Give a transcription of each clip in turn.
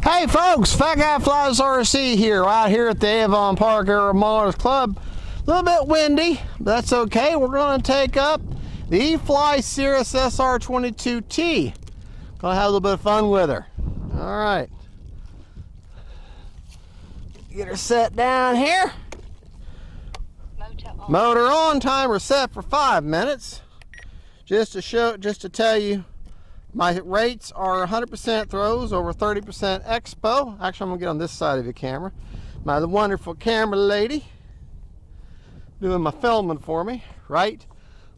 Hey folks, Fat Guy Flies RC here, out here at the Avon Park Air Motors Club. A little bit windy, but that's okay. We're going to take up the E-Fly Cirrus SR22T. Gonna have a little bit of fun with her. All right. Get her set down here. Motor on, timer set for 5 minutes. Just to tell you, my rates are 100% throws over 30% expo. Actually, I'm gonna get on this side of the camera. My wonderful camera lady doing my filming for me. Right,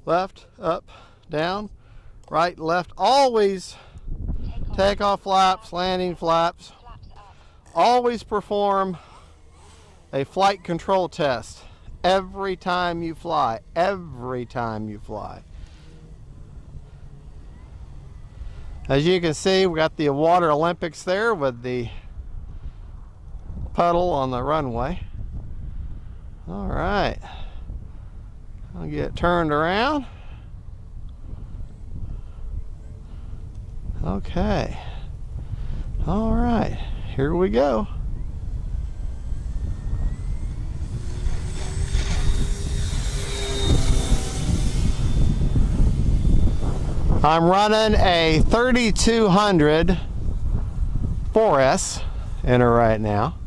left, up, down, right, left. Always take off flaps, landing flaps. Always perform a flight control test every time you fly. Every time you fly. As you can see, we got the Water Olympics there with the puddle on the runway. All right, I'll get turned around. Okay, all right, here we go. I'm running a 3200 4S in her right now.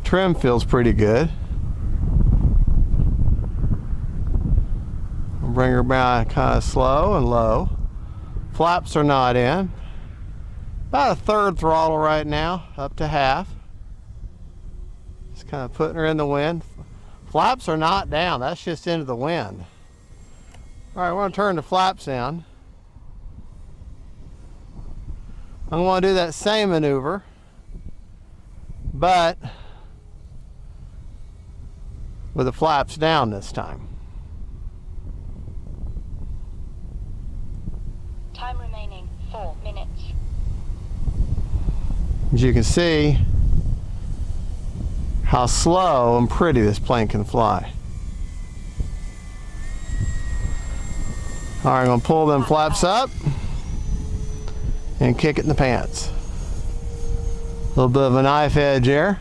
Trim feels pretty good. I'll bring her back kind of slow and low. Flaps are not in. About a third throttle right now, up to half. Just kind of putting her in the wind. Flaps are not down, that's just into the wind. All right, we're gonna turn the flaps down. I'm gonna do that same maneuver, but with the flaps down this time. Time remaining 4 minutes. As you can see, how slow and pretty this plane can fly. All right, I'm gonna pull them flaps up and kick it in the pants. A little bit of a knife edge there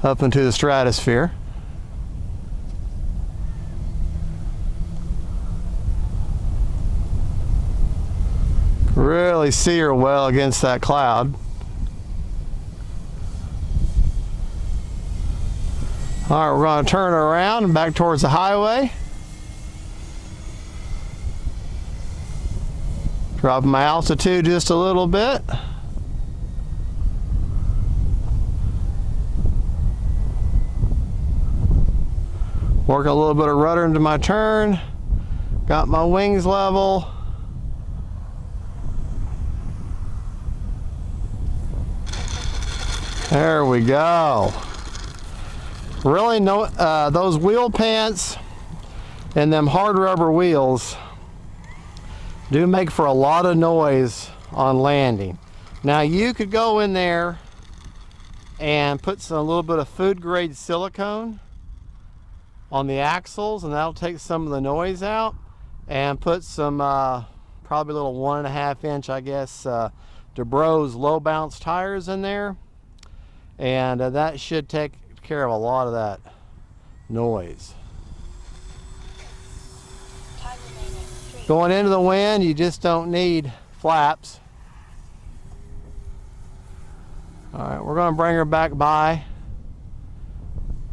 up into the stratosphere. Really see her well against that cloud. All right, we're going to turn around and back towards the highway. Dropping my altitude just a little bit. Working a little bit of rudder into my turn. Got my wings level. There we go. Really, no, those wheel pants and them hard rubber wheels do make for a lot of noise on landing. Now you could go in there and put a little bit of food grade silicone on the axles, and that'll take some of the noise out, and put some probably a little 1.5 inch, I guess, Dubro's low bounce tires in there, and that should take care of a lot of that noise. Going into the wind, you just don't need flaps. All right, we're going to bring her back by.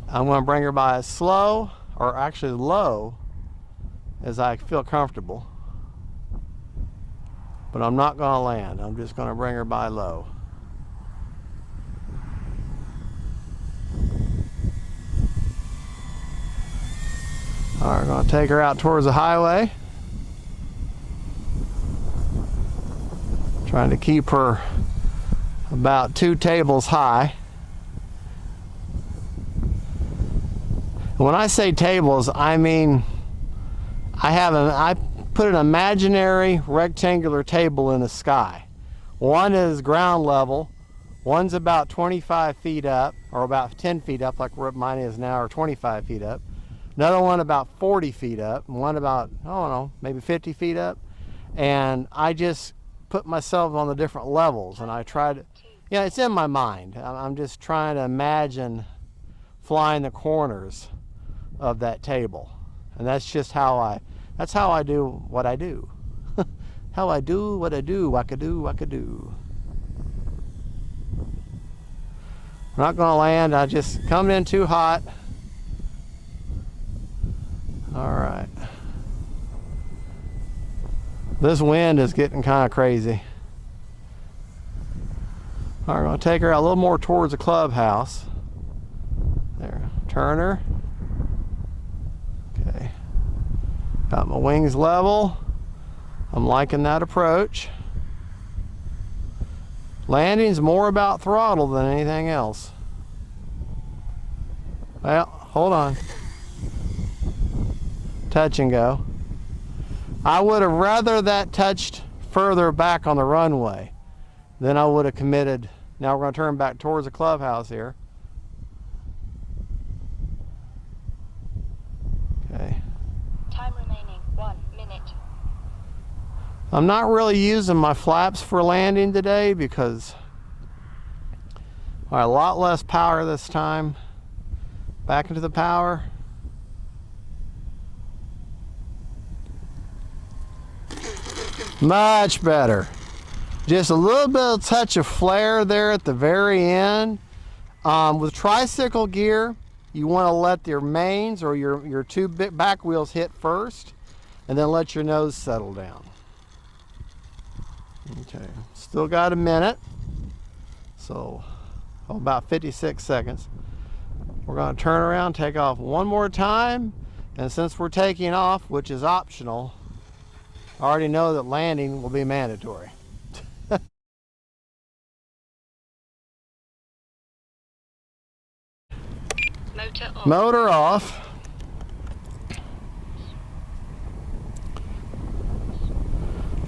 I'm going to bring her by as slow, or actually low, as I feel comfortable. But I'm not going to land. I'm just going to bring her by low. All right, we're going to take her out towards the highway. Trying to keep her about 2 tables high. When I say tables, I mean I put an imaginary rectangular table in the sky. One is ground level, one's about 25 feet up, or about 10 feet up like where mine is now, or 25 feet up. Another one about 40 feet up, and one about, I don't know, maybe 50 feet up. and I just put myself on the different levels, and I try to, yeah, it's in my mind. I'm just trying to imagine flying the corners of that table, and that's just how I do what I do. How I do what I do, wackadoo. I'm not gonna land, I just come in too hot. All right. This wind is getting kind of crazy. All right, we're gonna take her out a little more towards the clubhouse. There, turn her. Okay. Got my wings level. I'm liking that approach. Landing's more about throttle than anything else. Well, hold on. Touch and go. I would have rather that touched further back on the runway than I would have committed. Now we're going to turn back towards the clubhouse here. Okay. Time remaining 1 minute. I'm not really using my flaps for landing today because a lot less power this time. Back into the power. Much better. Just a little bit of touch of flare there at the very end. With tricycle gear, you want to let your mains or your two back wheels hit first, and then let your nose settle down. Okay, still got a minute, so about 56 seconds. We're going to turn around, take off one more time, and since we're taking off, which is optional, I already know that landing will be mandatory. Motor off. Motor off.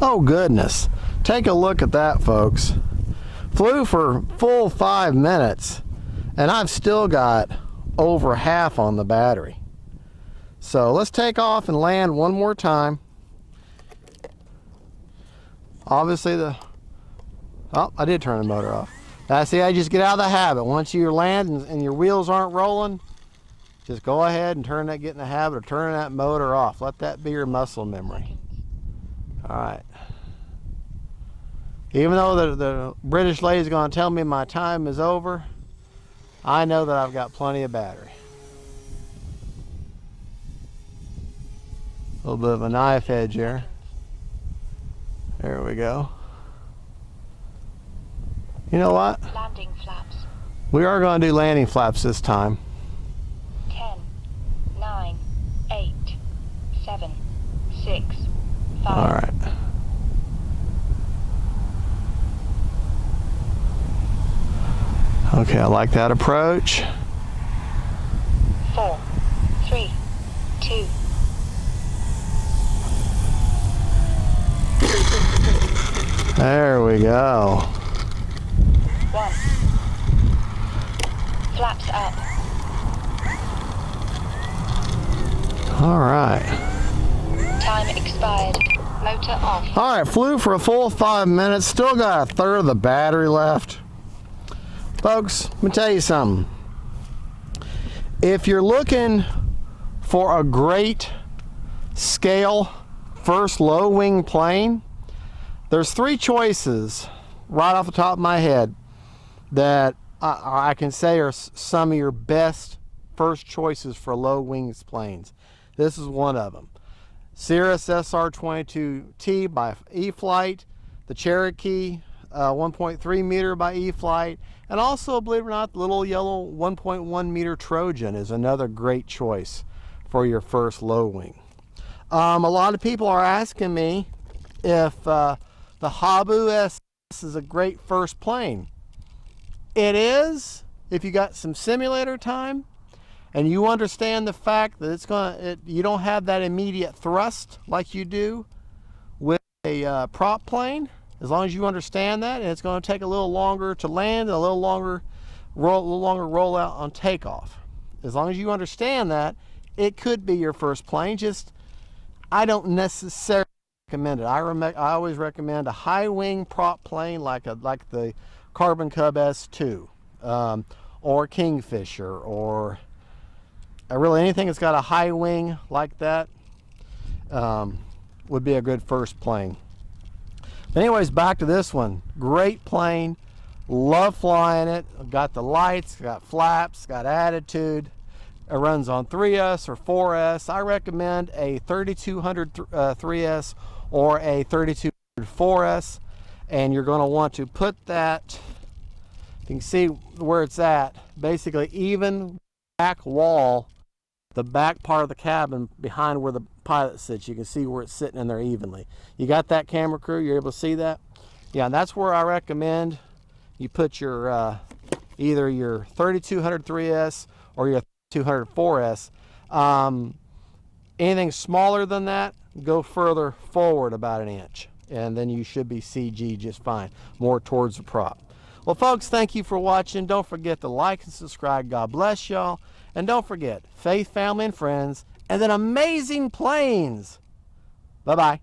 Oh goodness. Take a look at that, folks. Flew for full 5 minutes and I've still got over half on the battery. So let's take off and land one more time. Obviously I did turn the motor off. See, I just get out of the habit. Once you land and your wheels aren't rolling, just go ahead and get in the habit of turning that motor off. Let that be your muscle memory. All right. Even though the British lady is going to tell me my time is over, I know that I've got plenty of battery. A little bit of a knife edge here. There we go. You know what? Landing flaps. We are going to do landing flaps this time. 10, 9, 8, 7, 6, 5. All right. Okay, I like that approach. 4, 3, 2. There we go. 1. Flaps up. All right. Time expired. Motor off. All right, flew for a full 5 minutes. Still got a third of the battery left. Folks, let me tell you something. If you're looking for a great scale first low wing plane, there's 3 choices right off the top of my head that I can say are some of your best first choices for low wings planes. This is one of them. Cirrus SR-22T by E-flite, the Cherokee 1.3 meter by E-flite, and also, believe it or not, the little yellow 1.1 meter Trojan is another great choice for your first low wing. A lot of people are asking me if the Habu SS is a great first plane. It is, if you got some simulator time and you understand the fact that you don't have that immediate thrust like you do with a prop plane. As long as you understand that, and it's going to take a little longer to land, and a little longer roll out on takeoff. As long as you understand that, it could be your first plane. Just I don't necessarily recommend it. I always recommend a high wing prop plane like the Carbon Cub S2, or Kingfisher, or really anything that's got a high wing like that would be a good first plane. But anyways, back to this one. Great plane. Love flying it. Got the lights, got flaps, got attitude. It runs on 3S or 4S. I recommend a 3200 3S or a 3200 4S. And you're going to want to put that, you can see where it's at, basically even back wall, the back part of the cabin behind where the pilot sits. You can see where it's sitting in there evenly. You got that, camera crew? You're able to see that? Yeah, and that's where I recommend you put your either your 3200 3S or your 200 4S. Anything smaller than that, go further forward about an inch, and then you should be CG just fine, more towards the prop. Well, folks, thank you for watching. Don't forget to like and subscribe. God bless y'all. And don't forget, faith, family, and friends, and then amazing planes. Bye-bye.